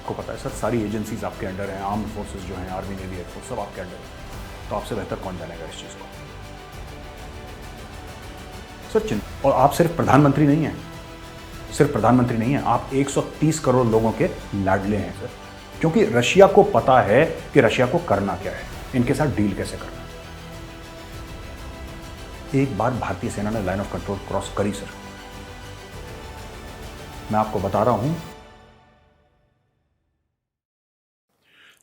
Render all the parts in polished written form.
आपको पता है सर, सारी एजेंसीज आपके अंडर हैं, आर्म्ड फोर्सेस जो हैं, आर्मी, नेवी, एयरफोर्स, सब आपके अंडर हैं। तो आपसे बेहतर कौन जानेगा इस चीज़ को सर। और आप सिर्फ प्रधानमंत्री नहीं हैं, सिर्फ प्रधानमंत्री नहीं हैं, आप 130 करोड़ लोगों के लाडले हैं सर। क्योंकि रशिया को पता है कि रशिया को करना क्या है, इनके साथ डील कैसे करना है। एक बार भारतीय सेना ने लाइन ऑफ कंट्रोल क्रॉस करी सर, मैं आपको बता रहा हूं।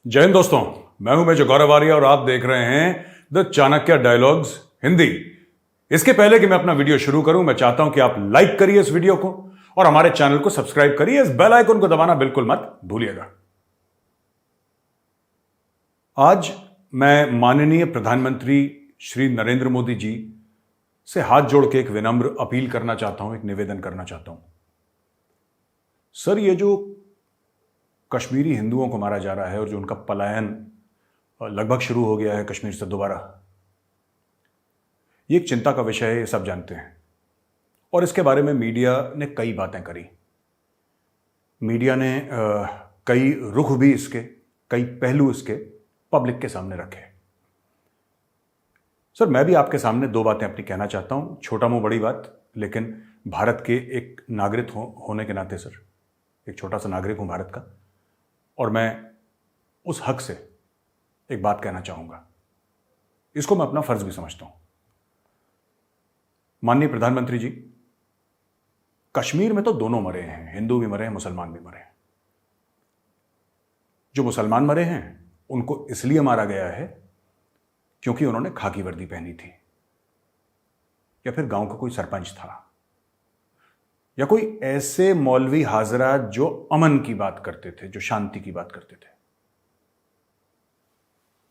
जय हिंद दोस्तों, मैं हूं मेजर गौरव आर्य और आप देख रहे हैं द चाणक्य डायलॉग्स हिंदी। इसके पहले कि मैं अपना वीडियो शुरू करूं, मैं चाहता हूं कि आप लाइक करिए इस वीडियो को और हमारे चैनल को सब्सक्राइब करिए। इस बेल आइकन को दबाना बिल्कुल मत भूलिएगा। आज मैं माननीय प्रधानमंत्री श्री नरेंद्र मोदी जी से हाथ जोड़ के एक विनम्र अपील करना चाहता हूं, एक निवेदन करना चाहता हूं। सर, ये जो कश्मीरी हिंदुओं को मारा जा रहा है और जो उनका पलायन लगभग शुरू हो गया है कश्मीर से दोबारा, ये एक चिंता का विषय है, ये सब जानते हैं। और इसके बारे में मीडिया ने कई बातें करी, मीडिया ने कई रुख भी इसके, कई पहलू इसके पब्लिक के सामने रखे। सर, मैं भी आपके सामने दो बातें अपनी कहना चाहता हूं, छोटा मुंह बड़ी बात, लेकिन भारत के एक नागरिक होने के नाते सर, एक छोटा सा नागरिक हूं भारत का, और मैं उस हक से एक बात कहना चाहूंगा। इसको मैं अपना फर्ज भी समझता हूं। माननीय प्रधानमंत्री जी, कश्मीर में तो दोनों मरे हैं, हिंदू भी मरे हैं, मुसलमान भी मरे हैं। जो मुसलमान मरे हैं उनको इसलिए मारा गया है क्योंकि उन्होंने खाकी वर्दी पहनी थी, या फिर गांव का कोई सरपंच था, या कोई ऐसे मौलवी हाजरा जो अमन की बात करते थे, जो शांति की बात करते थे,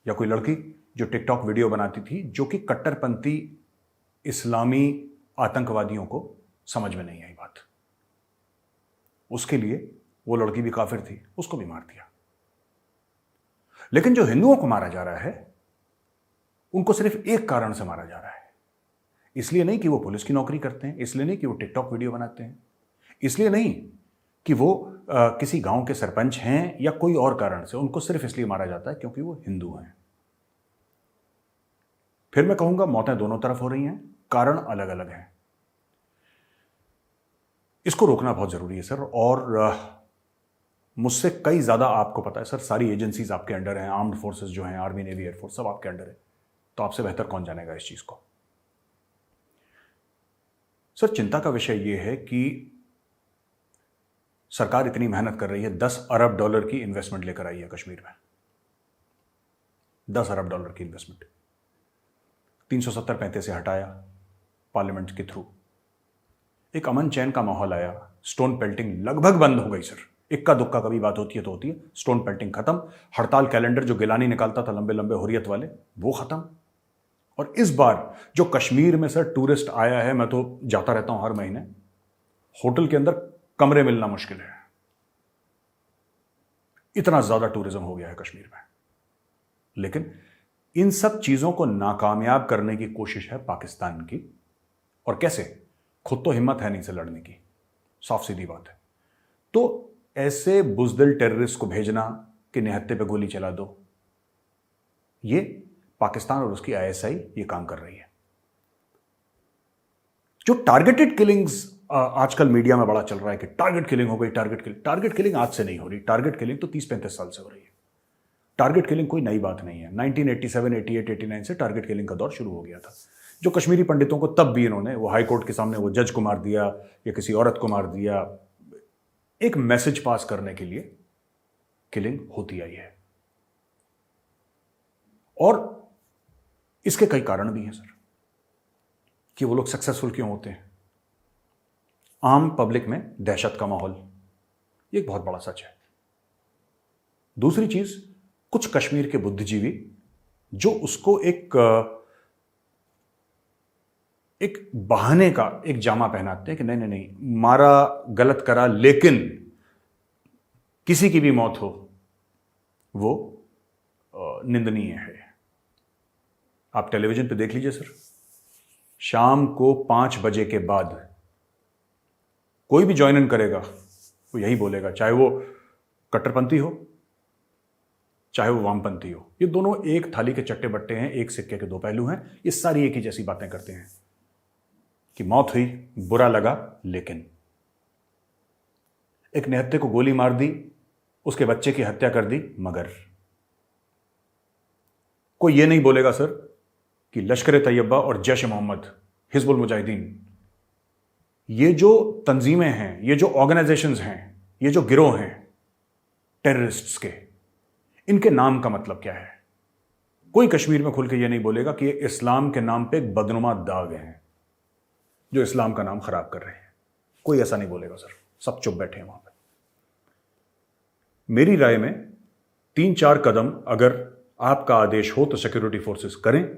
या कोई लड़की जो टिकटॉक वीडियो बनाती थी जो कि कट्टरपंथी इस्लामी आतंकवादियों को समझ में नहीं आई बात। उसके लिए वो लड़की भी काफिर थी, उसको भी मार दिया। लेकिन जो हिंदुओं को मारा जा रहा है उनको सिर्फ एक कारण से मारा जा रहा है, इसलिए नहीं कि वो पुलिस की नौकरी करते हैं, इसलिए नहीं कि वो टिकटॉक वीडियो बनाते हैं, इसलिए नहीं कि वो किसी गांव के सरपंच हैं, या कोई और कारण से। उनको सिर्फ इसलिए मारा जाता है क्योंकि वो हिंदू हैं। फिर मैं कहूंगा, मौतें दोनों तरफ हो रही हैं, कारण अलग अलग हैं। इसको रोकना बहुत जरूरी है सर। और मुझसे कई ज्यादा, आपको पता है सर, सारी एजेंसीज आपके अंडर हैं, आर्म्ड फोर्सेस जो हैं, आर्मी, नेवी, एयरफोर्स, सब आपके अंडर है। तो आपसे बेहतर कौन जानेगा इस चीज को सर। चिंता का विषय यह है कि सरकार इतनी मेहनत कर रही है, $10 अरब की इन्वेस्टमेंट लेकर आई है कश्मीर में, $10 अरब की इन्वेस्टमेंट। 370-35 से हटाया पार्लियामेंट के थ्रू, एक अमन चैन का माहौल आया, स्टोन पेल्टिंग लगभग बंद हो गई सर। इक्का दुक्का कभी बात होती है तो होती है, स्टोन पेल्टिंग खत्म। हड़ताल कैलेंडर जो गिलानी निकालता था लंबे लंबे हुर्रियत वाले, वो खत्म। और इस बार जो कश्मीर में सर टूरिस्ट आया है, मैं तो जाता रहता हूं हर महीने, होटल के अंदर कमरे मिलना मुश्किल है, इतना ज्यादा टूरिज्म हो गया है कश्मीर में। लेकिन इन सब चीजों को नाकामयाब करने की कोशिश है पाकिस्तान की। और कैसे? खुद तो हिम्मत है नहीं से लड़ने की, साफ सीधी बात है। तो ऐसे बुजदिल टेररिस्ट को भेजना कि निहत्थे पे गोली चला दो, ये पाकिस्तान और उसकी आईएसआई ये काम कर रही है। जो टारगेटेड किलिंग्स आजकल मीडिया में बड़ा चल रहा है कि टारगेट किलिंग हो गई, टारगेट किलिंग आज से नहीं हो रही। टारगेट किलिंग तो 30-35 साल से हो रही है। टारगेट किलिंग कोई नई बात नहीं है। 1987, 88, 89 से टारगेट किलिंग का दौर शुरू हो गया था। जो कश्मीरी पंडितों को तब भी इन्होंने, वो हाई कोर्ट के सामने वो जज को मार दिया या किसी औरत को मार दिया, एक मैसेज पास करने के लिए किलिंग होती आई है। और इसके कई कारण भी हैं सर कि वो लोग सक्सेसफुल क्यों होते हैं। आम पब्लिक में दहशत का माहौल, ये एक बहुत बड़ा सच है। दूसरी चीज, कुछ कश्मीर के बुद्धिजीवी जो उसको एक बहाने का एक जामा पहनाते हैं कि नहीं नहीं नहीं, मारा, गलत करा, लेकिन किसी की भी मौत हो वो निंदनीय है। आप टेलीविजन पे देख लीजिए सर, शाम को 5 बजे के बाद कोई भी ज्वाइन इन करेगा वो यही बोलेगा, चाहे वो कट्टरपंथी हो चाहे वो वामपंथी हो, ये दोनों एक थाली के चट्टे बट्टे हैं, एक सिक्के के दो पहलू हैं। ये सारी एक ही जैसी बातें करते हैं कि मौत हुई, बुरा लगा, लेकिन एक निहत्थे को गोली मार दी, उसके बच्चे की हत्या कर दी, मगर कोई ये नहीं बोलेगा सर कि लश्कर तैयबा और जैश मोहम्मद, हिजबुल मुजाहिदीन, ये जो तंजीमें हैं, ये जो ऑर्गेनाइजेशंस हैं, ये जो गिरोह हैं टेररिस्ट्स के, इनके नाम का मतलब क्या है। कोई कश्मीर में खुल के ये नहीं बोलेगा कि ये इस्लाम के नाम पे एक बदनुमा दाग हैं जो इस्लाम का नाम खराब कर रहे हैं। कोई ऐसा नहीं बोलेगा सर, सब चुप बैठे हैं वहां पे। मेरी राय में 3-4 कदम अगर आपका आदेश हो तो सिक्योरिटी फोर्सेस करें,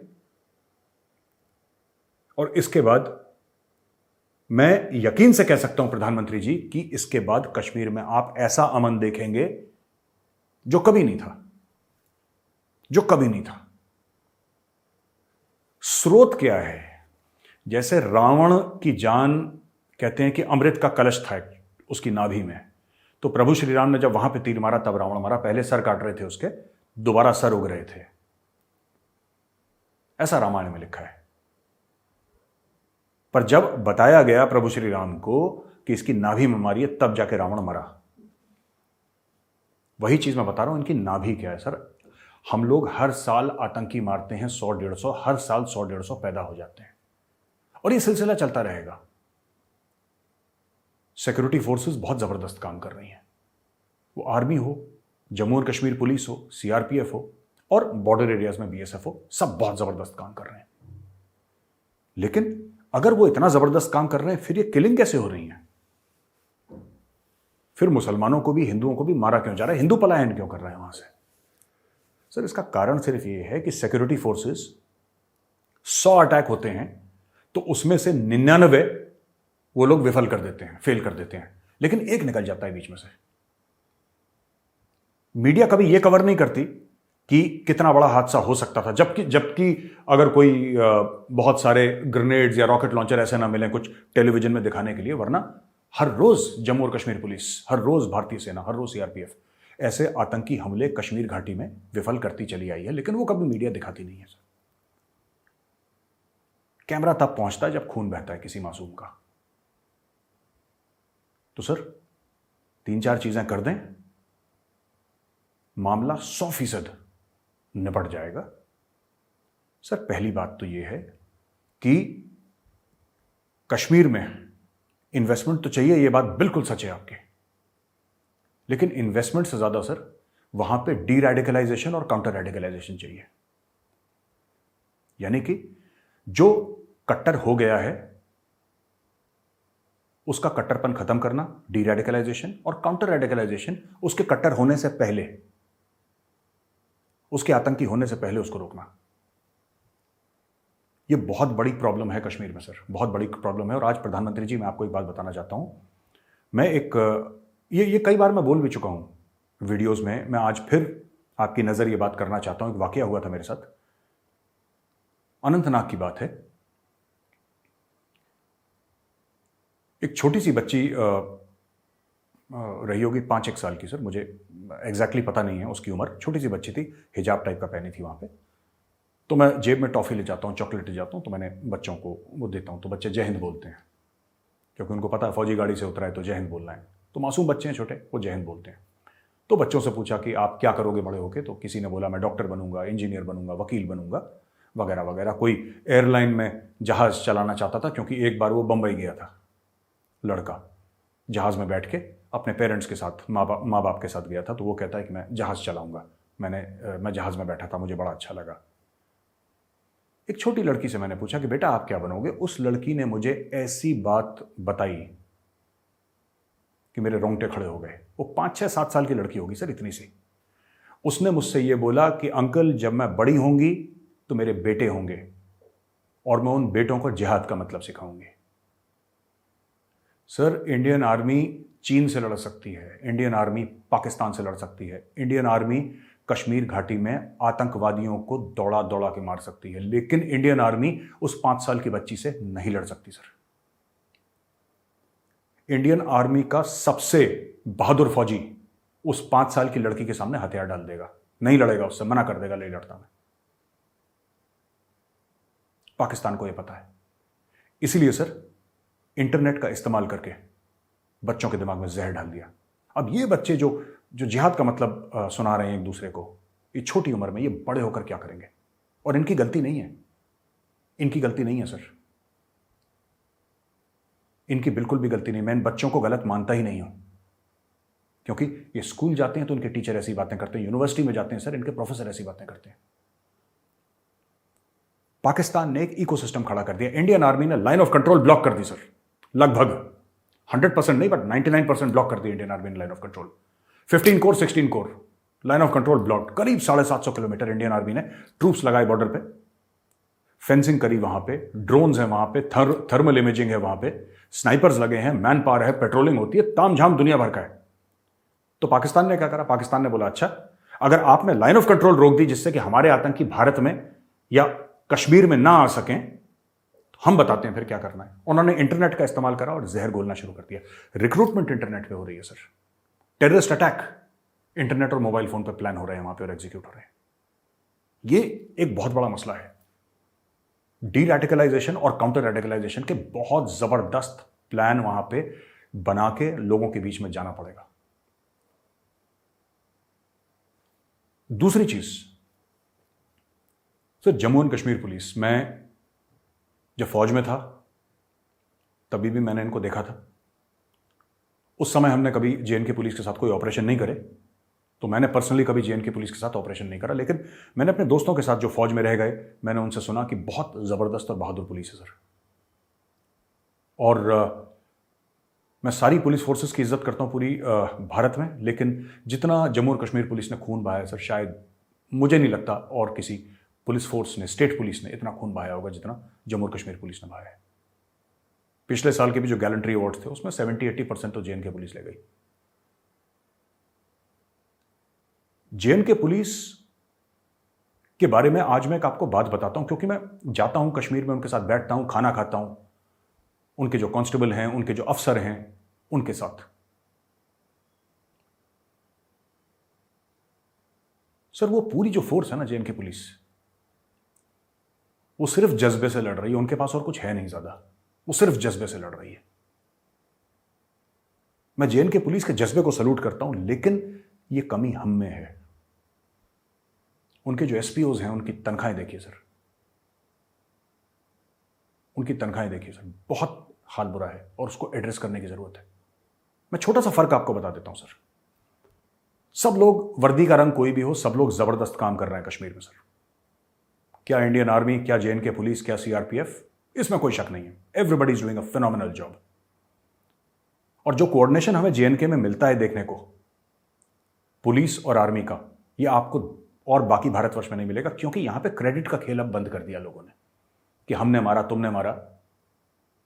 और इसके बाद मैं यकीन से कह सकता हूं प्रधानमंत्री जी कि इसके बाद कश्मीर में आप ऐसा अमन देखेंगे जो कभी नहीं था, जो कभी नहीं था। स्रोत क्या है? जैसे रावण की जान कहते हैं कि अमृत का कलश था उसकी नाभि में, तो प्रभु श्री राम ने जब वहां पे तीर मारा तब रावण मरा। पहले सर काट रहे थे उसके, दोबारा सर उग रहे थे, ऐसा रामायण में लिखा है। पर जब बताया गया प्रभु श्री राम को कि इसकी नाभि में मारिए, तब जाके रावण मरा। वही चीज मैं बता रहा हूं, इनकी नाभि क्या है सर। हम लोग हर साल आतंकी मारते हैं 100-150, हर साल 100-150 पैदा हो जाते हैं, और ये सिलसिला चलता रहेगा। सिक्योरिटी फोर्सेस बहुत जबरदस्त काम कर रही हैं, वो आर्मी हो, जम्मू और कश्मीर पुलिस हो, सीआरपीएफ हो, और बॉर्डर एरियाज में बीएसएफ हो, सब बहुत जबरदस्त काम कर रहे हैं। लेकिन अगर वो इतना जबरदस्त काम कर रहे हैं, फिर ये किलिंग कैसे हो रही है? फिर मुसलमानों को भी हिंदुओं को भी मारा क्यों जा रहा है? हिंदू पलायन क्यों कर रहे हैं वहां से? सर, इसका कारण सिर्फ ये है कि सिक्योरिटी फोर्सेस 100 अटैक होते हैं तो उसमें से 99 वो लोग विफल कर देते हैं, फेल कर देते हैं, लेकिन एक निकल जाता है बीच में से। मीडिया कभी ये कवर नहीं करती कि कितना बड़ा हादसा हो सकता था, जबकि अगर कोई बहुत सारे ग्रेनेड्स या रॉकेट लॉन्चर ऐसे ना मिले कुछ टेलीविजन में दिखाने के लिए, वरना हर रोज जम्मू और कश्मीर पुलिस, हर रोज भारतीय सेना, हर रोज सीआरपीएफ ऐसे आतंकी हमले कश्मीर घाटी में विफल करती चली आई है, लेकिन वो कभी मीडिया दिखाती नहीं है सर। कैमरा तब पहुंचता है जब खून बहता है किसी मासूम का। तो सर 3-4 चीजें कर दें, मामला 100% निपट जाएगा। सर, पहली बात तो यह है कि कश्मीर में इन्वेस्टमेंट तो चाहिए, यह बात बिल्कुल सच है आपकी, लेकिन इन्वेस्टमेंट से ज्यादा सर वहां पे डी रेडिकलाइजेशन और काउंटर रेडिकलाइजेशन चाहिए। यानी कि जो कट्टर हो गया है उसका कट्टरपन खत्म करना, डी रेडिकलाइजेशन, और काउंटर रेडिकलाइजेशन उसके कट्टर होने से पहले, उसके आतंकी होने से पहले उसको रोकना। यह बहुत बड़ी प्रॉब्लम है कश्मीर में सर, बहुत बड़ी प्रॉब्लम है। और आज प्रधानमंत्री जी, मैं आपको एक बात बताना चाहता हूं। मैं ये कई बार मैं बोल भी चुका हूं वीडियोस में, मैं आज फिर आपकी नजर ये बात करना चाहता हूं। एक वाकया हुआ था मेरे साथ, अनंतनाग की बात है। एक छोटी सी बच्ची रही होगी 5-1 साल की सर, मुझे एग्जैक्टली पता नहीं है उसकी उम्र। छोटी सी बच्ची थी, हिजाब टाइप का पहनी थी वहां पे। तो मैं जेब में टॉफी ले जाता हूँ, चॉकलेट ले जाता हूँ, तो मैंने बच्चों को वो देता हूँ, तो बच्चे जय हिंद बोलते हैं, क्योंकि उनको पता है फौजी गाड़ी से उतरा है तो जय हिंद बोलना है। तो मासूम बच्चे हैं छोटे, वो जय हिंद बोलते हैं। तो बच्चों से पूछा कि आप क्या करोगे बड़े होके? तो किसी ने बोला मैं डॉक्टर बनूंगा, इंजीनियर बनूंगा, वकील बनूंगा, वगैरह वगैरह। कोई एयरलाइन में जहाज चलाना चाहता था, क्योंकि एक बार वो बंबई गया था लड़का, जहाज में बैठ के अपने पेरेंट्स के साथ, माँ बाप के साथ गया था। तो वो कहता है कि मैं जहाज चलाऊंगा, मैं जहाज में बैठा था, मुझे बड़ा अच्छा लगा। एक छोटी लड़की से मैंने पूछा कि बेटा आप क्या बनोगे? उस लड़की ने मुझे ऐसी बात बताई कि मेरे रोंगटे खड़े हो गए। वो 5-6-7 साल की लड़की होगी सर, इतनी सी। उसने मुझसे ये बोला कि अंकल, जब मैं बड़ी होंगी तो मेरे बेटे होंगे और मैं उन बेटों को जिहाद का मतलब सिखाऊंगी। सर, इंडियन आर्मी चीन से लड़ सकती है, इंडियन आर्मी पाकिस्तान से लड़ सकती है, इंडियन आर्मी कश्मीर घाटी में आतंकवादियों को दौड़ा दौड़ा के मार सकती है, लेकिन इंडियन आर्मी उस 5 साल की बच्ची से नहीं लड़ सकती सर। इंडियन आर्मी का सबसे बहादुर फौजी उस 5 साल की लड़की के सामने हथियार डाल देगा, नहीं लड़ेगा, उससे मना कर देगा, नहीं लड़ता मैं। पाकिस्तान को यह पता है। इसीलिए सर इंटरनेट का इस्तेमाल करके बच्चों के दिमाग में जहर डाल दिया। अब ये बच्चे जो जो जिहाद का मतलब सुना रहे हैं एक दूसरे को, ये छोटी उम्र में, ये बड़े होकर क्या करेंगे? और इनकी गलती नहीं है, इनकी गलती नहीं है सर, इनकी बिल्कुल भी गलती नहीं। मैं इन बच्चों को गलत मानता ही नहीं हूं, क्योंकि ये स्कूल जाते हैं तो इनके टीचर ऐसी बातें करते हैं, यूनिवर्सिटी में जाते हैं सर इनके प्रोफेसर ऐसी बातें करते हैं। पाकिस्तान ने एक इकोसिस्टम खड़ा कर दिया। इंडियन आर्मी ने लाइन ऑफ कंट्रोल ब्लॉक कर दी सर, लगभग 100% नहीं बट 99% ब्लॉक कर दी इंडियन आर्मी ने line of control. 15 core 16 core line of control block, करीब 750 किलोमीटर इंडियन आर्मी ने ट्रूप्स लगाए बॉर्डर पे, फेंसिंग करी वहां पे, ड्रोन्स हैं वहां पे, थर्मल इमेजिंग है वहां पे, स्नाइपर्स लगे हैं, मैन पावर है, पेट्रोलिंग होती है, तामझाम दुनिया भर का है। तो पाकिस्तान ने क्या करा? पाकिस्तान ने बोला अच्छा, अगर आपने लाइन ऑफ कंट्रोल रोक दी जिससे कि हमारे आतंकी भारत में या कश्मीर में ना आ सकें, तो हम बताते हैं फिर क्या करना है। उन्होंने इंटरनेट का इस्तेमाल करा और जहर घोलना शुरू कर दिया। रिक्रूटमेंट इंटरनेट पे हो रही है सर, टेररिस्ट अटैक इंटरनेट और मोबाइल फोन पे प्लान हो रहे हैं वहां पे और एग्जीक्यूट हो रहे हैं। ये एक बहुत बड़ा मसला है। डी रेडिकलाइजेशन और काउंटर रेडिकलाइजेशन के बहुत जबरदस्त प्लान वहां पे बना के लोगों के बीच में जाना पड़ेगा। दूसरी चीज sir, Jammu and Kashmir police, मैं जब फौज में था तभी भी मैंने इनको देखा था। उस समय हमने कभी जेएनके पुलिस के साथ कोई ऑपरेशन नहीं करे, तो मैंने पर्सनली कभी जेएनके पुलिस के साथ ऑपरेशन नहीं करा, लेकिन मैंने अपने दोस्तों के साथ जो फौज में रह गए, मैंने उनसे सुना कि बहुत ज़बरदस्त और बहादुर पुलिस है सर। और मैं सारी पुलिस फोर्सेस की इज्जत करता हूँ पूरी भारत में, लेकिन जितना जम्मू और कश्मीर पुलिस ने खून बहाया सर, शायद मुझे नहीं लगता और किसी पुलिस फोर्स ने, स्टेट पुलिस ने इतना खून बहाया होगा जितना जम्मू और कश्मीर पुलिस ने बहाया है। पिछले साल के भी जो गैलेंट्री अवार्ड्स थे उसमें 70-80% तो जेएनके पुलिस ले गई। जेएनके पुलिस के बारे में आज मैं एक आपको बात बताता हूं, क्योंकि मैं जाता हूं कश्मीर में, उनके साथ बैठता हूं, खाना खाता हूं, उनके जो कांस्टेबल हैं, उनके जो अफसर हैं, उनके साथ। सर वो पूरी जो फोर्स है ना जेएनके पुलिस, वो सिर्फ जज्बे से लड़ रही है, उनके पास और कुछ है नहीं ज्यादा, वो सिर्फ जज्बे से लड़ रही है। मैं जेएनके पुलिस के जज्बे को सल्यूट करता हूं, लेकिन ये कमी हम में है। उनके जो एसपीओज हैं, उनकी तनख्वाहें देखिए सर, उनकी तनख्वाहें देखिए सर, बहुत हाल बुरा है और उसको एड्रेस करने की जरूरत है। मैं छोटा सा फर्क आपको बता देता हूं सर। सब लोग, वर्दी का रंग कोई भी हो, सब लोग जबरदस्त काम कर रहे हैं कश्मीर में सर। क्या इंडियन आर्मी, क्या जेएनके पुलिस, क्या सीआरपीएफ, इसमें कोई शक नहीं है। Everybody is doing a phenomenal job. और जो कोऑर्डिनेशन हमें जेएनके में मिलता है देखने को, पुलिस और आर्मी का, ये आपको और बाकी भारतवर्ष में नहीं मिलेगा, क्योंकि यहां पे क्रेडिट का खेल अब बंद कर दिया लोगों ने कि हमने मारा, तुमने मारा,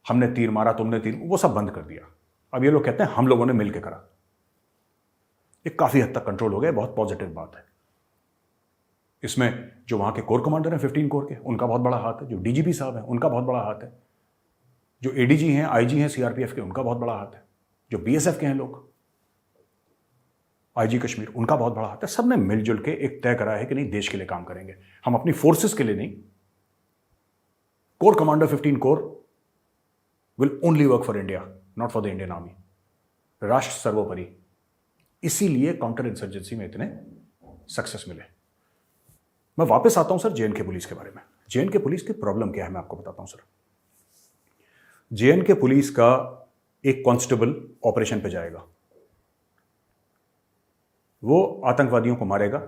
हमने तीर मारा, तुमने तीर, वो सब बंद कर दिया। अब ये लोग कहते हैं हम लोगों ने मिलकर करा। ये काफी हद तक कंट्रोल हो गया, बहुत पॉजिटिव बात है। इसमें जो वहां के कोर कमांडर हैं 15 कोर के, उनका बहुत बड़ा हाथ है। जो डीजीपी साहब हैं उनका बहुत बड़ा हाथ है। जो एडीजी हैं, आईजी हैं सीआरपीएफ के, उनका बहुत बड़ा हाथ है। जो बीएसएफ के हैं लोग, आईजी कश्मीर, उनका बहुत बड़ा हाथ है। सबने मिलजुल के एक तय करा है कि नहीं, देश के लिए काम करेंगे हम, अपनी फोर्सेस के लिए नहीं। Core commander 15 core will only work for India, not for the Indian army. राष्ट्र सर्वोपरि। इसीलिए काउंटर इंसर्जेंसी में इतने सक्सेस मिले। मैं वापस आता हूं सर जेएनके पुलिस के बारे में। जेएनके पुलिस की प्रॉब्लम क्या है मैं आपको बताता हूं सर। जेएनके पुलिस का एक कांस्टेबल ऑपरेशन पे जाएगा, वो आतंकवादियों को मारेगा,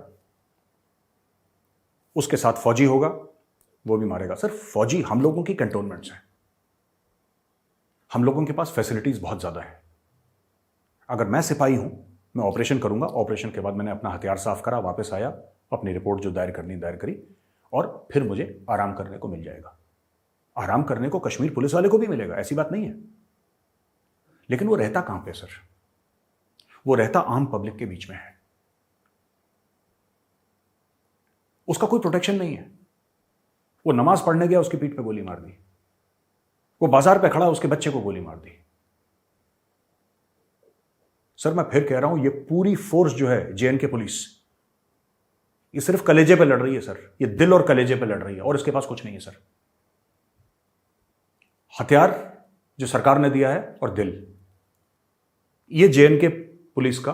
उसके साथ फौजी होगा, वो भी मारेगा। सर फौजी हम लोगों की कैंटोनमेंट्स हैं, हम लोगों के पास फैसिलिटीज बहुत ज्यादा है। अगर मैं सिपाही हूं, मैं ऑपरेशन करूंगा, ऑपरेशन के बाद मैंने अपना हथियार साफ करा, वापस आया, अपनी रिपोर्ट जो दायर करनी दायर करी, और फिर मुझे आराम करने को मिल जाएगा। आराम करने को कश्मीर पुलिस वाले को भी मिलेगा, ऐसी बात नहीं है। लेकिन वो रहता कहां पे सर? वो रहता आम पब्लिक के बीच में है। उसका कोई प्रोटेक्शन नहीं है। वो नमाज पढ़ने गया, उसकी पीठ पे गोली मार दी। वो बाजार पे खड़ा, उसके बच्चे को गोली मार दी। सर मैं फिर कह रहा हूं, ये पूरी फोर्स जो है जेएनके पुलिस, ये सिर्फ कलेजे पे लड़ रही है सर, ये दिल और कलेजे पे लड़ रही है, और इसके पास कुछ नहीं है सर। हथियार जो सरकार ने दिया है और दिल, ये जेएनके पुलिस का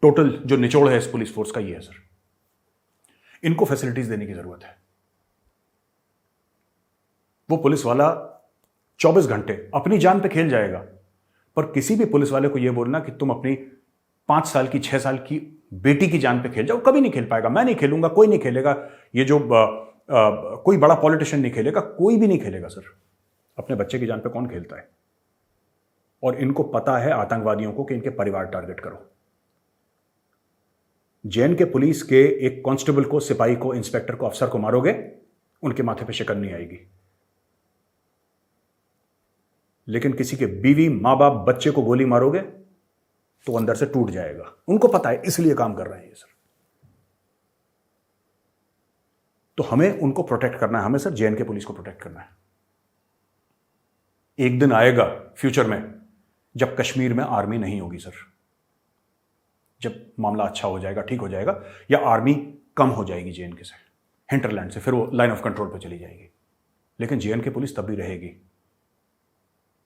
टोटल जो निचोड़ है इस पुलिस फोर्स का, ये है सर। इनको फैसिलिटीज देने की जरूरत है। वो पुलिस वाला 24 घंटे अपनी जान पे खेल जाएगा, पर किसी भी पुलिस वाले को यह बोलना कि तुम अपनी 5 साल की 6 साल की बेटी की जान पे खेल जाओ, कभी नहीं खेल पाएगा। मैं नहीं खेलूंगा, कोई नहीं खेलेगा, ये जो कोई बड़ा पॉलिटिशियन नहीं खेलेगा, कोई भी नहीं खेलेगा सर। अपने बच्चे की जान पे कौन खेलता है? और इनको पता है आतंकवादियों को कि इनके परिवार टारगेट करो। जेएनके पुलिस के एक कांस्टेबल को, सिपाही को, इंस्पेक्टर को, अफसर को मारोगे, उनके माथे पे शिकन नहीं आएगी। लेकिन किसी के बीवी, मां बाप, बच्चे को गोली मारोगे तो अंदर से टूट जाएगा। उनको पता है, इसलिए काम कर रहे हैं ये सर। तो हमें उनको प्रोटेक्ट करना है, हमें सर जेएनके पुलिस को प्रोटेक्ट करना है। एक दिन आएगा फ्यूचर में जब कश्मीर में आर्मी नहीं होगी सर, जब मामला अच्छा हो जाएगा, ठीक हो जाएगा, या आर्मी कम हो जाएगी जेएनके से, हिंटरलैंड से, फिर वो लाइन ऑफ कंट्रोल पे चली जाएगी। लेकिन जेएनके पुलिस तब भी रहेगी।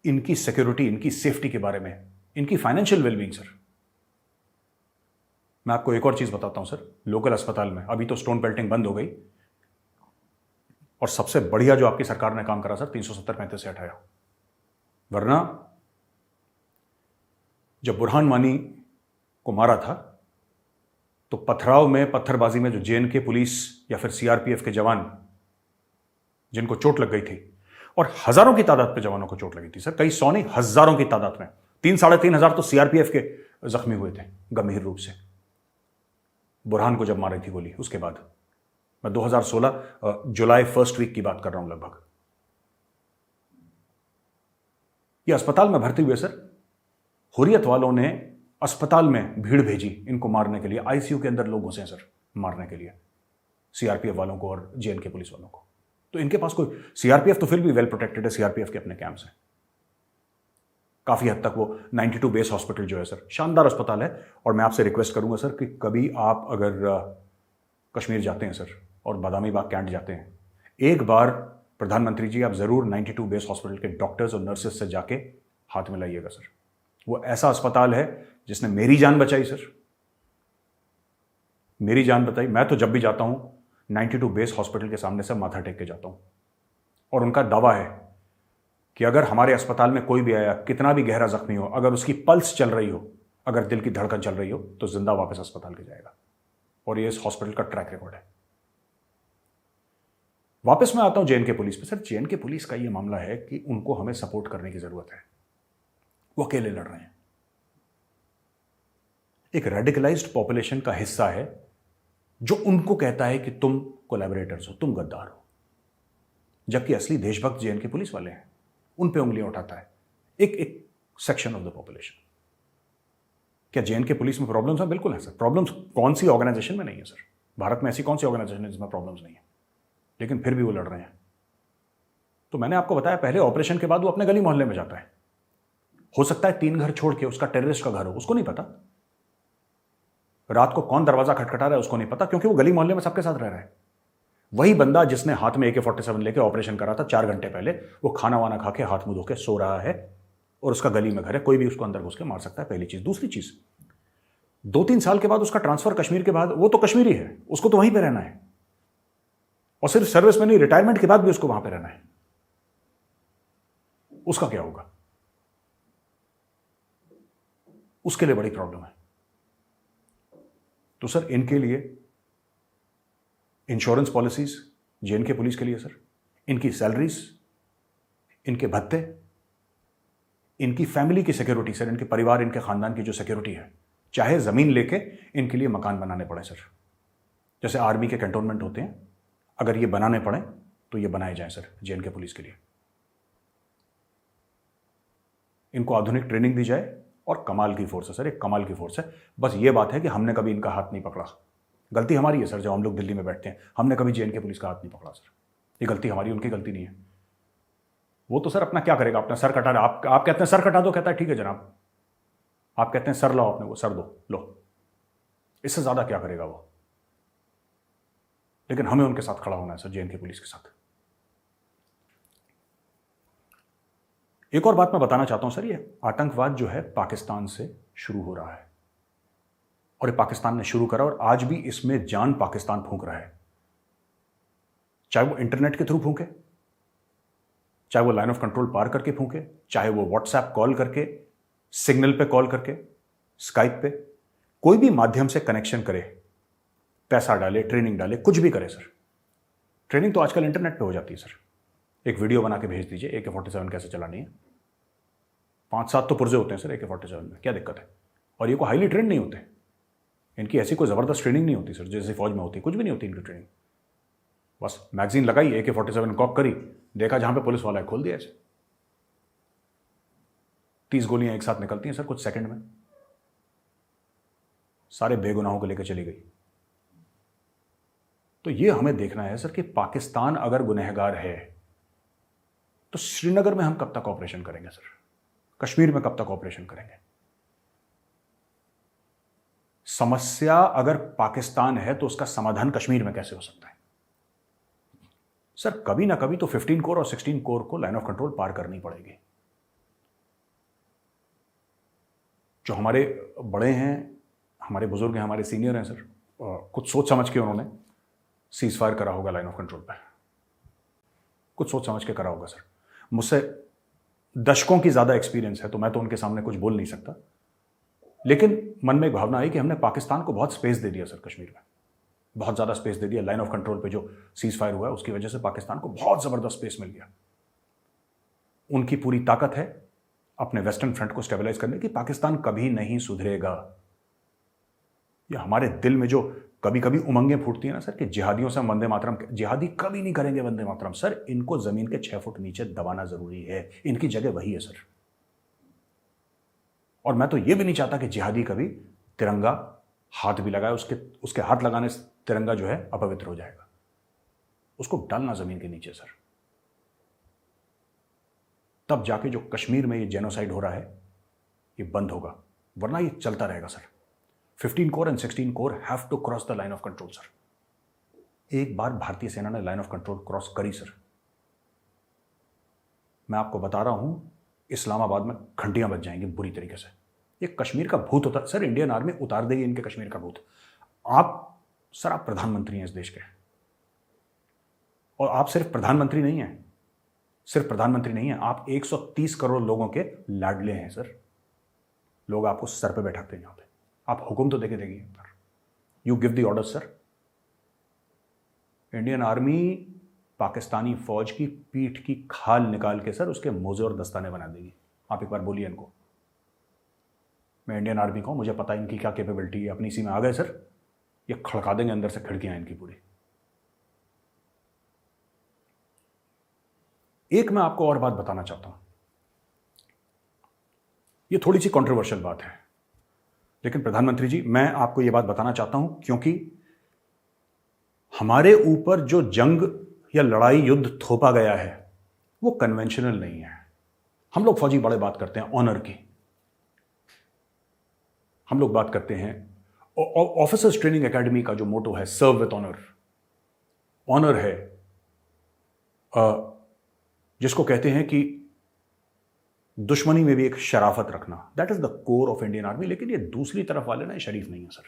इनकी सिक्योरिटी, इनकी सेफ्टी के बारे में, इनकी फाइनेंशियल वेलबींग सर। मैं आपको एक और चीज बताता हूं सर, लोकल अस्पताल में अभी तो स्टोन पेल्टिंग बंद हो गई, और सबसे बढ़िया जो आपकी सरकार ने काम करा सर, 370-35 से हटाया। वरना जब बुरहान वानी को मारा था तो पथराव में, पत्थरबाजी में जो जेएनके पुलिस या फिर सीआरपीएफ के जवान जिनको चोट लग गई थी, और हजारों की तादाद पे जवानों को चोट लगी थी सर, कई 100 नहीं, हजारों की तादाद में, 3-3.5 हजार तो सीआरपीएफ के जख्मी हुए थे गंभीर रूप से, बुरहान को जब मारी थी गोली उसके बाद। मैं 2016 जुलाई फर्स्ट वीक की बात कर रहा हूं लगभग। ये अस्पताल में भर्ती हुए सर, हुर्रियत वालों ने अस्पताल में भीड़ भेजी इनको मारने के लिए, आईसीयू के अंदर लोग घुसे सर मारने के लिए सीआरपीएफ वालों को और जेएनके पुलिस वालों को। तो इनके पास कोई, सीआरपीएफ तो फिर भी वेल प्रोटेक्टेड है, सीआरपीएफ के अपने कैंप्स हैं काफी हद तक। वो 92 बेस हॉस्पिटल जो है सर, शानदार अस्पताल है। और मैं आपसे रिक्वेस्ट करूंगा सर कि कभी आप अगर कश्मीर जाते हैं सर और बादामी बाग कैंट जाते हैं, एक बार प्रधानमंत्री जी आप जरूर 92 बेस हॉस्पिटल के डॉक्टर्स और नर्सेस से जाके हाथ मिलाइएगा सर। वो ऐसा अस्पताल है जिसने मेरी जान बचाई सर, मेरी जान बचाई। मैं तो जब भी जाता हूं 92 बेस हॉस्पिटल के सामने से माथा टेक के जाता हूं, और उनका दावा है कि अगर हमारे अस्पताल में कोई भी आया, कितना भी गहरा जख्मी हो, अगर उसकी पल्स चल रही हो, अगर दिल की धड़कन चल रही हो, तो जिंदा वापस अस्पताल के जाएगा। और ये इस हॉस्पिटल का ट्रैक रिकॉर्ड है। वापस मैं आता हूं जेएनके पुलिस पे सर। जेएनके पुलिस का ये मामला है कि उनको हमें सपोर्ट करने की जरूरत है। वो अकेले लड़ रहे हैं, एक रेडिकलाइज्ड पॉपुलेशन का हिस्सा है जो उनको कहता है कि तुम कोलैबोरेटर्स हो, तुम गद्दार हो, जबकि असली देशभक्त जेएनके पुलिस वाले हैं। उन पे उंगलियां उठाता है एक एक सेक्शन ऑफ द पॉपुलेशन। क्या जेएनके पुलिस में प्रॉब्लम्स हैं? बिल्कुल है सर। प्रॉब्लम्स कौन सी ऑर्गेनाइजेशन में नहीं है सर? भारत में ऐसी कौन सी ऑर्गेनाइजेशन है जिसमें प्रॉब्लम्स नहीं है? लेकिन फिर भी वो लड़ रहे हैं। तो मैंने आपको बताया, पहले ऑपरेशन के बाद वो अपने गली मोहल्ले में जाता है। हो सकता है 3 घर छोड़ के उसका टेररिस्ट का घर हो, उसको नहीं पता। रात को कौन दरवाजा खटखटा रहा है उसको नहीं पता, क्योंकि वो गली मोहल्ले में सबके साथ रह रहा है। वही बंदा जिसने हाथ में AK-47 लेके ऑपरेशन करा था 4 घंटे पहले, वो खाना वाना खा के हाथ मुंह धो के सो रहा है, और उसका गली में घर है, कोई भी उसको अंदर घुस के मार सकता है। पहली चीज। दूसरी चीज, 2-3 साल के बाद उसका ट्रांसफर कश्मीर के बाद, वो तो कश्मीरी है, उसको तो वहीं पे रहना है, और सिर्फ सर्विस में नहीं, रिटायरमेंट के बाद भी उसको वहां पे रहना है। उसका क्या होगा? उसके लिए बड़ी प्रॉब्लम है। तो सर इनके लिए इंश्योरेंस पॉलिसीज, जेएनके पुलिस के लिए सर, इनकी सैलरीज, इनके भत्ते, इनकी फैमिली की सिक्योरिटी सर, इनके परिवार, इनके खानदान की जो सिक्योरिटी है, चाहे जमीन लेके इनके लिए मकान बनाने पड़े सर। जैसे आर्मी के कैंटोनमेंट होते हैं, अगर ये बनाने पड़े तो ये बनाए जाएं सर जेएनके पुलिस के लिए। इनको आधुनिक ट्रेनिंग दी जाए, और कमाल की फोर्स है सर, एक कमाल की फोर्स है। बस ये बात है कि हमने कभी इनका हाथ नहीं पकड़ा। गलती हमारी है सर, जब हम लोग दिल्ली में बैठते हैं, हमने कभी जेएनके पुलिस का हाथ नहीं पकड़ा सर। ये गलती हमारी, उनकी गलती नहीं है। वो तो सर अपना क्या करेगा, अपना सर कटा रहा। आप कहते हैं सर कटा दो, कहता है ठीक है जनाब, आप कहते हैं सर लाओ, अपने को सर दो, लो, इससे ज्यादा क्या करेगा वो। लेकिन हमें उनके साथ खड़ा होना है सर, जेएनके पुलिस के साथ। एक और बात मैं बताना चाहता हूं सर, ये आतंकवाद जो है पाकिस्तान से शुरू हो रहा है, और ये पाकिस्तान ने शुरू करा, और आज भी इसमें जान पाकिस्तान फूंक रहा है। चाहे वो इंटरनेट के थ्रू फूंके, चाहे वो लाइन ऑफ कंट्रोल पार करके फूंके, चाहे वो व्हाट्सएप कॉल करके, सिग्नल पे कॉल करके, स्काइप पे, कोई भी माध्यम से कनेक्शन करे, पैसा डाले, ट्रेनिंग डाले, कुछ भी करे सर। ट्रेनिंग तो आजकल इंटरनेट पे हो जाती है सर। एक वीडियो बना के भेज दीजिए AK-47 कैसे चलानी है, 5-7 तो पुर्जे होते हैं सर AK-47 में, क्या दिक्कत है। और ये को हाईली ट्रेंड नहीं होते, इनकी ऐसी कोई ज़बरदस्त ट्रेनिंग नहीं होती सर जैसे फौज में होती, कुछ भी नहीं होती इनकी ट्रेनिंग। बस मैगजीन लगाई, AK-47 कॉक करी, देखा जहां पे पुलिस वाला है, खोल दिया ऐसे। 30 गोलियां एक साथ निकलती हैं सर कुछ सेकंड में, सारे बेगुनाहों को लेकर चली गई। तो ये हमें देखना है सर कि पाकिस्तान अगर गुनहगार है तो श्रीनगर में हम कब तक ऑपरेशन करेंगे सर, कश्मीर में कब तक ऑपरेशन करेंगे। समस्या अगर पाकिस्तान है तो उसका समाधान कश्मीर में कैसे हो सकता है सर। कभी ना कभी तो 15 कोर और 16 कोर को लाइन ऑफ कंट्रोल पार करनी पड़ेगी। जो हमारे बड़े हैं, हमारे बुजुर्ग हैं, हमारे सीनियर हैं सर, कुछ सोच समझ के उन्होंने सीज फायर करा होगा लाइन ऑफ कंट्रोल पर, कुछ सोच समझ के करा होगा सर। मुझसे दशकों की ज्यादा एक्सपीरियंस है तो मैं तो उनके सामने कुछ बोल नहीं सकता, लेकिन मन में एक भावना आई कि हमने पाकिस्तान को बहुत स्पेस दे दिया सर, कश्मीर में बहुत ज़्यादा स्पेस दे दिया। लाइन ऑफ कंट्रोल पे जो सीज फायर हुआ है उसकी वजह से पाकिस्तान को बहुत ज़बरदस्त स्पेस मिल गया। उनकी पूरी ताकत है अपने वेस्टर्न फ्रंट को स्टेबलाइज करने की। पाकिस्तान कभी नहीं सुधरेगा। ये हमारे दिल में जो कभी कभी उमंगें फूटती है ना सर कि जिहादियों से वंदे मातरम, जिहादी कभी नहीं करेंगे वंदे मातरम सर। इनको जमीन के 6 फुट नीचे दबाना जरूरी है, इनकी जगह वही है सर। और मैं तो ये भी नहीं चाहता कि जिहादी कभी तिरंगा हाथ भी लगाए, उसके हाथ लगाने से तिरंगा जो है अपवित्र हो जाएगा। उसको डालना जमीन के नीचे सर, तब जाके जो कश्मीर में ये जेनोसाइड हो रहा है ये बंद होगा, वरना ये चलता रहेगा sir. 15 corps and 16 corps have to cross the line of control sir. एक बार भारतीय सेना ने लाइन ऑफ कंट्रोल क्रॉस करी सर, मैं आपको बता रहा हूं इस्लामाबाद में घंटियां बज जाएंगी बुरी तरीके से। ये कश्मीर का भूत होता सर, इंडियन आर्मी उतार देगी इनके कश्मीर का भूत। आप सर, आप प्रधानमंत्री हैं इस देश के, और आप सिर्फ प्रधानमंत्री नहीं हैं, सिर्फ प्रधानमंत्री नहीं हैं, आप 130 करोड़ लोगों के लाडले हैं सर। लोग आपको सर पे बैठाते हैं, यहां पे आप हुक्म तो देके देगी, you give the order sir. Indian army Pakistani फौज की पीठ की खाल निकाल के सर उसके मोजे और दस्ताने बना देगी। आप एक बार बोलिए इनको, मैं इंडियन आर्मी को, मुझे पता है इनकी क्या कैपेबिलिटी है। अपनी इसी में आ गए सर, ये खड़का देंगे अंदर से खिड़कियां इनकी पूरी। एक मैं आपको और बात बताना चाहता हूं, ये थोड़ी सी कंट्रोवर्शियल बात है, लेकिन प्रधानमंत्री जी मैं आपको यह बात बताना चाहता हूं क्योंकि हमारे ऊपर जो जंग या लड़ाई युद्ध थोपा गया है वो कन्वेंशनल नहीं है। हम लोग फौजी बड़े बात करते हैं ऑनर की, हम लोग बात करते हैं ऑफिसर्स ट्रेनिंग एकेडमी का जो मोटो है सर्व विद ऑनर। ऑनर है जिसको कहते हैं कि दुश्मनी में भी एक शराफत रखना, that is the core of Indian army. लेकिन ये दूसरी तरफ वाले ना शरीफ नहीं है सर।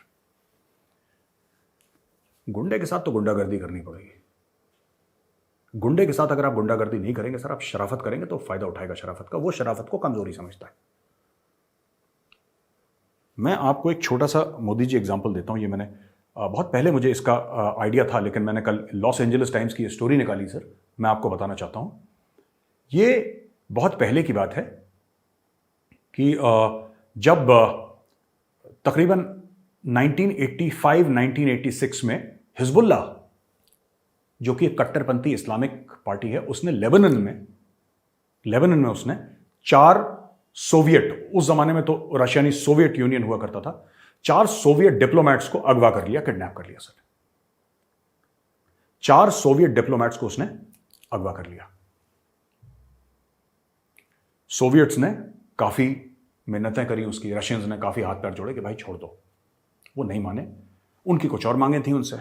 गुंडे के साथ तो गुंडागर्दी करनी पड़ेगी, गुंडे के साथ अगर आप गुंडागर्दी नहीं करेंगे सर, आप शराफत करेंगे तो फायदा उठाएगा शराफत का, वो शराफत को कमजोरी समझता है। मैं आपको एक छोटा सा मोदी जी एग्जांपल देता हूं। ये मैंने बहुत पहले मुझे इसका आइडिया था, लेकिन मैंने कल लॉस एंजलिस टाइम्स की स्टोरी निकाली सर, मैं आपको बताना चाहता हूं। ये बहुत पहले की बात है कि जब तकरीबन 1985-1986 में हिजबुल्लाह जो कि एक कट्टरपंथी इस्लामिक पार्टी है, उसने लेबनान में उसने 4 सोवियत, उस जमाने में तो रशिया नहीं सोवियत यूनियन हुआ करता था, 4 सोवियत डिप्लोमैट्स को अगवा कर लिया, किडनैप कर लिया सर। 4 सोवियत डिप्लोमैट्स को उसने अगवा कर लिया। सोवियट्स ने काफी मिन्नतें करी उसकी, रशियंस ने काफ़ी हाथ पैर जोड़े कि भाई छोड़ दो, वो नहीं माने। उनकी कुछ और मांगे थी उनसे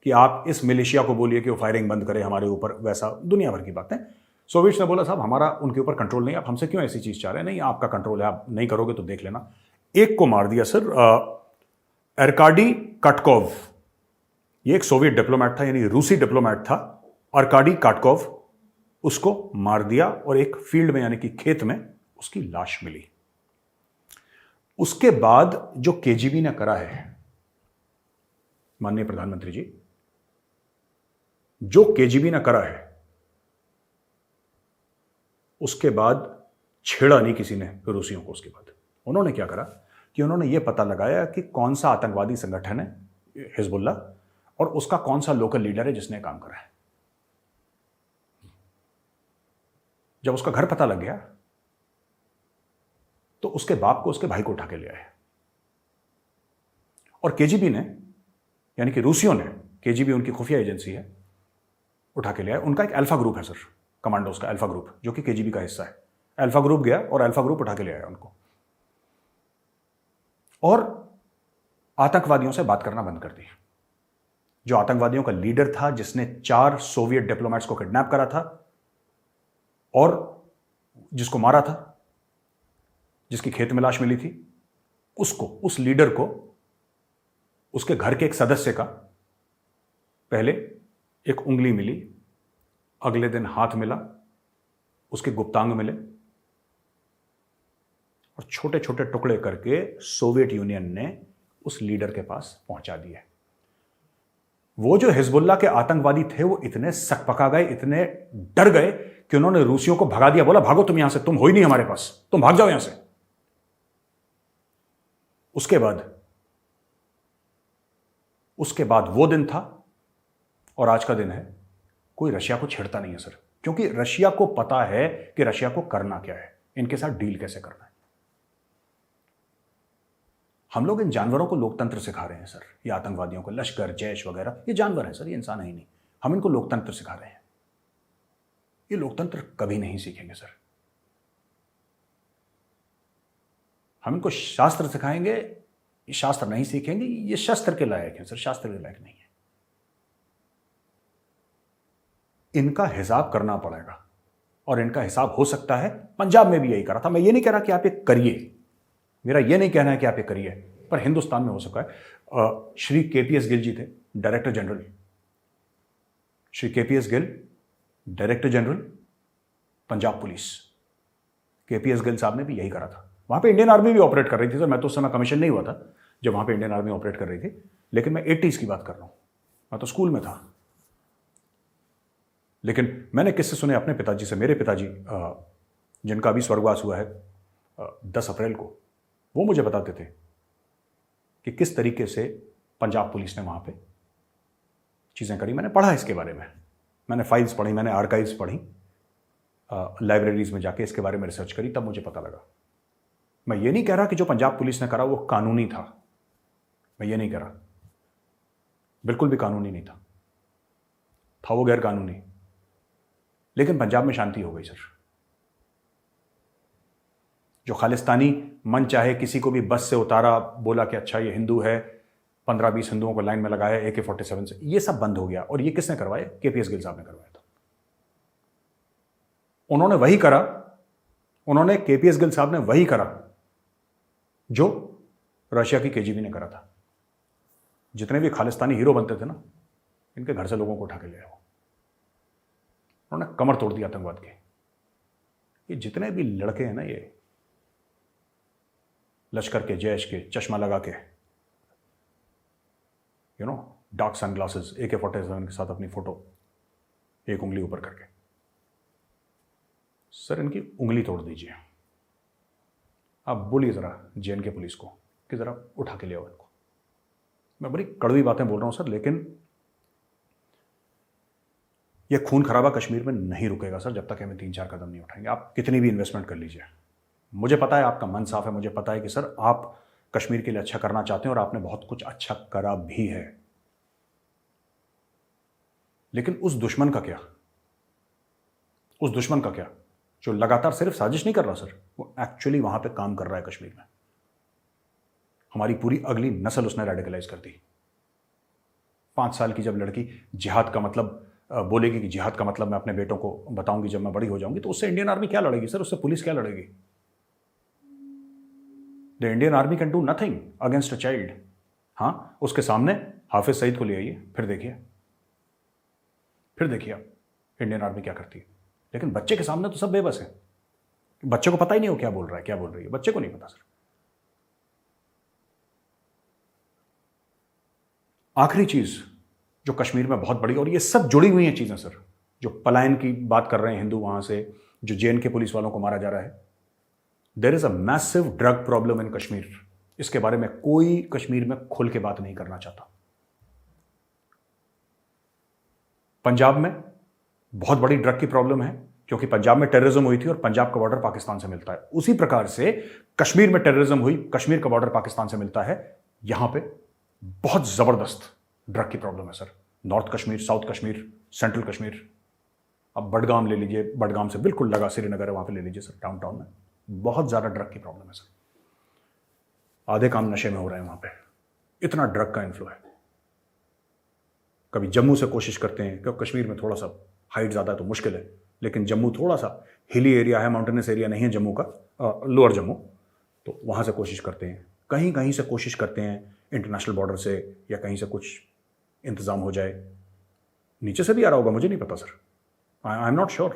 कि आप इस मिलिशिया को बोलिए कि वो फायरिंग बंद करे हमारे ऊपर, वैसा दुनिया भर की बातें। सोवियट्स ने बोला साहब हमारा उनके ऊपर कंट्रोल नहीं, आप हमसे क्यों ऐसी चीज़ चाह रहे हैं, नहीं आपका कंट्रोल है, आप नहीं करोगे तो देख लेना। एक को मार दिया सर, अर्काडी काटकोव, ये एक सोवियत डिप्लोमेट था, यानी रूसी डिप्लोमेट था, अर्काडी काटकोव, उसको मार दिया और एक फील्ड में यानी कि खेत में उसकी लाश मिली। उसके बाद जो केजीबी ने करा है, माननीय प्रधानमंत्री जी, जो केजीबी ने करा है, उसके बाद छेड़ा नहीं किसी ने रूसियों को। उसके बाद उन्होंने क्या करा कि उन्होंने यह पता लगाया कि कौन सा आतंकवादी संगठन है हिजबुल्लाह और उसका कौन सा लोकल लीडर है जिसने काम करा है। जब उसका घर पता लग गया तो उसके बाप को, उसके भाई को उठा के ले आए और केजीबी ने, यानी कि रूसियों ने, केजीबी उनकी खुफिया एजेंसी है, उठा के ले आए। उनका एक अल्फा ग्रुप है सर, कमांडोज का अल्फा ग्रुप, जो कि केजीबी का हिस्सा है। अल्फा ग्रुप गया और अल्फा ग्रुप उठा के ले आया उनको और आतंकवादियों से बात करना बंद कर दी। जो आतंकवादियों का लीडर था, जिसने 4 सोवियत डिप्लोमेट्स को किडनैप करा था और जिसको मारा था, जिसकी खेत में लाश मिली थी, उसको, उस लीडर को, उसके घर के एक सदस्य का पहले एक उंगली मिली, अगले दिन हाथ मिला, उसके गुप्तांग मिले और छोटे छोटे टुकड़े करके सोवियत यूनियन ने उस लीडर के पास पहुंचा दिए। वो जो हिजबुल्लाह के आतंकवादी थे वो इतने सकपका गए, इतने डर गए कि उन्होंने रूसियों को भगा दिया, बोला भागो तुम यहां से, तुम हो ही नहीं हमारे पास, तुम भाग जाओ यहां से। उसके बाद वो दिन था और आज का दिन है, कोई रशिया को छेड़ता नहीं है सर, क्योंकि रशिया को पता है कि रशिया को करना क्या है, इनके साथ डील कैसे करना है। हम लोग इन जानवरों को लोकतंत्र सिखा रहे हैं सर, ये आतंकवादियों को, लश्कर, जैश वगैरह, ये जानवर है सर, ये इंसान है ही नहीं। हम इनको लोकतंत्र सिखा रहे हैं, ये लोकतंत्र कभी नहीं सीखेंगे सर। हम इनको शास्त्र सिखाएंगे, ये शास्त्र नहीं सीखेंगे, ये शस्त्र के लायक है सर, शास्त्र के लायक नहीं है। इनका हिसाब करना पड़ेगा और इनका हिसाब हो सकता है, पंजाब में भी यही करा था। मैं ये नहीं कह रहा कि आप ये करिए, मेरा ये नहीं कहना है कि आप ये करिए, पर हिंदुस्तान में हो सका है। श्री केपीएस गिल जी थे director general, Shri KPS Gill director general Punjab police, KPS Gill साहब ने भी यही करा था। वहां पे इंडियन आर्मी भी ऑपरेट कर रही थी सर, मैं तो उस समय कमीशन नहीं हुआ था जब वहां पे इंडियन आर्मी ऑपरेट कर रही थी, लेकिन मैं 80s की बात कर रहा हूं, मैं तो स्कूल में था। लेकिन मैंने किससे सुने, अपने पिताजी से। मेरे पिताजी जिनका अभी स्वर्गवास हुआ है 10 अप्रैल को, वो मुझे बताते थे कि किस तरीके से पंजाब पुलिस ने वहां पे चीज़ें करी। मैंने पढ़ा इसके बारे में, मैंने फाइल्स पढ़ी, मैंने आर्काइव्स पढ़ी, लाइब्रेरीज में जाके इसके बारे में रिसर्च करी, तब मुझे पता लगा। मैं ये नहीं कह रहा कि जो पंजाब पुलिस ने करा वो कानूनी था, मैं ये नहीं कह रहा, बिल्कुल भी कानूनी नहीं था वो गैर कानूनी। लेकिन पंजाब में शांति हो गई सर। जो खालिस्तानी मन चाहे किसी को भी बस से उतारा, बोला कि अच्छा ये हिंदू है, 15-20 हिंदुओं को लाइन में लगाया AK-47 से, ये सब बंद हो गया। और ये किसने करवाया? केपीएस गिल साहब ने करवाया था। उन्होंने वही करा, उन्होंने, केपीएस गिल साहब ने वही करा जो रशिया की केजीबी ने करा था। जितने भी खालिस्तानी हीरो बनते थे ना, इनके घर से लोगों को उठा के ले आए, उन्होंने कमर तोड़ दी आतंकवाद के। ये जितने भी लड़के हैं ना, ये लश्कर के, जैश के, चश्मा लगा के, डार्क सनग्लासेस, AK-47 के साथ अपनी फोटो एक उंगली ऊपर करके, सर इनकी उंगली तोड़ दीजिए। आप बोलिए जरा JNK पुलिस को कि जरा उठा के ले आओ इनको। मैं बड़ी कड़वी बातें बोल रहा हूं सर, लेकिन यह खून खराबा कश्मीर में नहीं रुकेगा सर जब तक हमें 3-4 कदम नहीं उठाएंगे। आप कितनी भी इन्वेस्टमेंट कर लीजिए, मुझे पता है आपका मन साफ है, मुझे पता है कि सर आप कश्मीर के लिए अच्छा करना चाहते हैं और आपने बहुत कुछ अच्छा करा भी है। लेकिन उस दुश्मन का क्या? उस दुश्मन का क्या जो लगातार सिर्फ साजिश नहीं कर रहा सर, वो एक्चुअली वहां पे काम कर रहा है कश्मीर में। हमारी पूरी अगली नस्ल उसने रेडिकलाइज कर दी। 5 साल की जब लड़की जिहाद का मतलब बोलेगी कि जिहाद का मतलब मैं अपने बेटों को बताऊंगी जब मैं बड़ी हो जाऊंगी, तो उससे इंडियन आर्मी क्या लड़ेगी सर? उससे पुलिस क्या लड़ेगी? The Indian army can do nothing against a child. हाँ, उसके सामने हाफिज सईद को ले आइए, फिर देखिए आप इंडियन आर्मी क्या करती है। लेकिन बच्चे के सामने तो सब बेबस है। बच्चे को पता ही नहीं हो क्या बोल रहा है, क्या बोल रही है, बच्चे को नहीं पता सर। आखिरी चीज जो कश्मीर में बहुत बड़ी, और ये सब जुड़ी हुई हैं चीजें सर, जो पलायन की बात कर रहे हैं हिंदू वहां से, जो जेएनके पुलिस वालों को मारा जा रहा है, there is a massive drug problem in Kashmir. इसके बारे में कोई कश्मीर में खुल के बात नहीं करना चाहता। पंजाब में बहुत बड़ी ड्रग की प्रॉब्लम है, क्योंकि पंजाब में टेररिज्म हुई थी और पंजाब का बॉर्डर पाकिस्तान से मिलता है। उसी प्रकार से कश्मीर में टेररिज्म हुई, कश्मीर का बॉर्डर पाकिस्तान से मिलता है। यहां पे बहुत जबरदस्त ड्रग की प्रॉब्लम है sir. North Kashmir, south Kashmir, central Kashmir, अब बडगाम ले लीजिए, बडगाम से बिल्कुल लगा श्रीनगर है, वहां पे ले लीजिए सर, डाउनटाउन में बहुत ज्यादा ड्रग की प्रॉब्लम है सर। आधे काम नशे में हो रहे हैं वहां पे, इतना ड्रग का इन्फ्लो है। कभी जम्मू से कोशिश करते हैं, क्योंकि कश्मीर में थोड़ा सा हाइट ज़्यादा है तो मुश्किल है, लेकिन जम्मू थोड़ा सा हिली एरिया है, माउंटेनस एरिया नहीं है जम्मू का, लोअर जम्मू, तो वहाँ से कोशिश करते हैं। कहीं कहीं से कोशिश करते हैं इंटरनेशनल बॉर्डर से, या कहीं से कुछ इंतज़ाम हो जाए। नीचे से भी आ रहा होगा, मुझे नहीं पता sir, I am not sure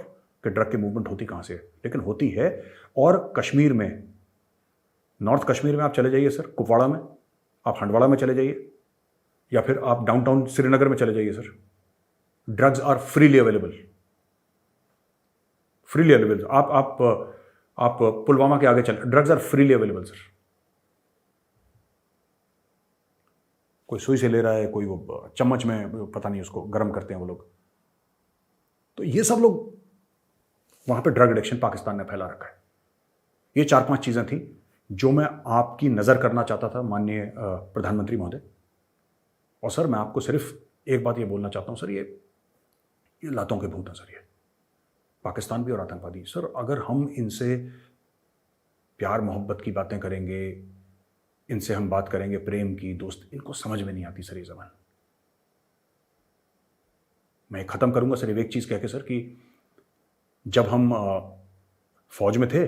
कि ड्रग की मूवमेंट होती कहाँ से है, लेकिन होती है। और कश्मीर में, नॉर्थ कश्मीर में आप चले जाइए सर, कुपवाड़ा में, आप हंडवाड़ा में चले जाइए, या फिर आप डाउनटाउन श्रीनगर में चले जाइए sir, drugs are freely available. आप पुलवामा के आगे चले, drugs are freely available sir. कोई सुई से ले रहा है, कोई वो चम्मच में, पता नहीं उसको गर्म करते हैं वो लोग। तो ये सब लोग वहां पे ड्रग एडिक्शन पाकिस्तान ने फैला रखा है। ये 4-5 चीजें थी जो मैं आपकी नजर करना चाहता था माननीय प्रधानमंत्री महोदय। और सर मैं आपको सिर्फ एक बात ये बोलना चाहता हूं सर, ये लातों के भूत हैं सर, ये पाकिस्तान भी और आतंकवादी। सर अगर हम इनसे प्यार मोहब्बत की बातें करेंगे, इनसे हम बात करेंगे प्रेम की, दोस्त, इनको समझ में नहीं आती सर ये ज़बान। मैं ख़त्म करूंगा सर एक चीज़ कह के सर, कि जब हम फौज में थे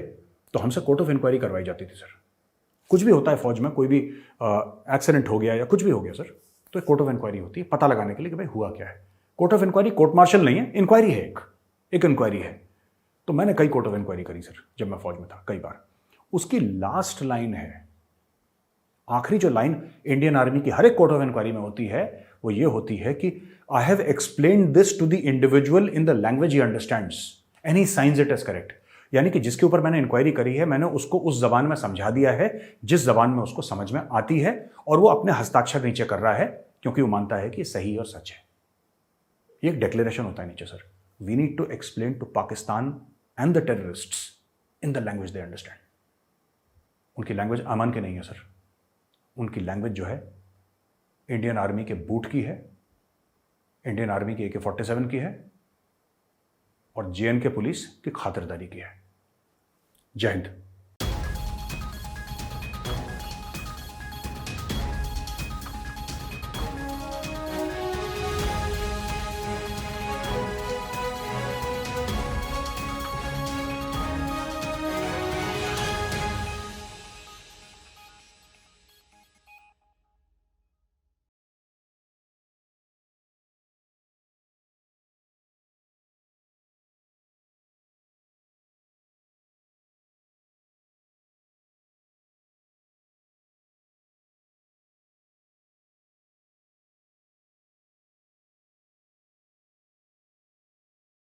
तो हमसे कोर्ट ऑफ इंक्वायरी करवाई जाती थी सर। कुछ भी होता है फौज में, कोई भी एक्सीडेंट हो गया या कुछ भी हो गया सर, तो एक कोर्ट ऑफ इंक्वायरी होती है पता लगाने के लिए कि भाई हुआ क्या है। Court of inquiry court martial नहीं है, इंक्वायरी है, एक इंक्वायरी है। तो मैंने कई कोर्ट ऑफ इंक्वायरी करी सर जब मैं फौज में था, कई बार। उसकी लास्ट लाइन है, आखिरी जो लाइन इंडियन आर्मी की हर एक कोर्ट ऑफ इंक्वायरी में होती है, वो ये होती है कि I have explained this to the individual in the language he understands and he signs it as correct. यानी कि जिसके ऊपर मैंने इंक्वायरी करी है, मैंने उसको उस जबान में समझा दिया है जिस जबान में उसको समझ में आती है, और वो अपने हस्ताक्षर नीचे कर रहा है क्योंकि वो मानता है कि सही और सच है। ये एक डिक्लेरेशन होता है नीचे sir, we need to explain to Pakistan and the terrorists in the language they understand. उनकी लैंग्वेज अमन की नहीं है सर, उनकी लैंग्वेज जो है इंडियन आर्मी के बूट की है, इंडियन आर्मी की AK-47 की है, और JNK पुलिस की खातिरदारी की है। जय हिंद।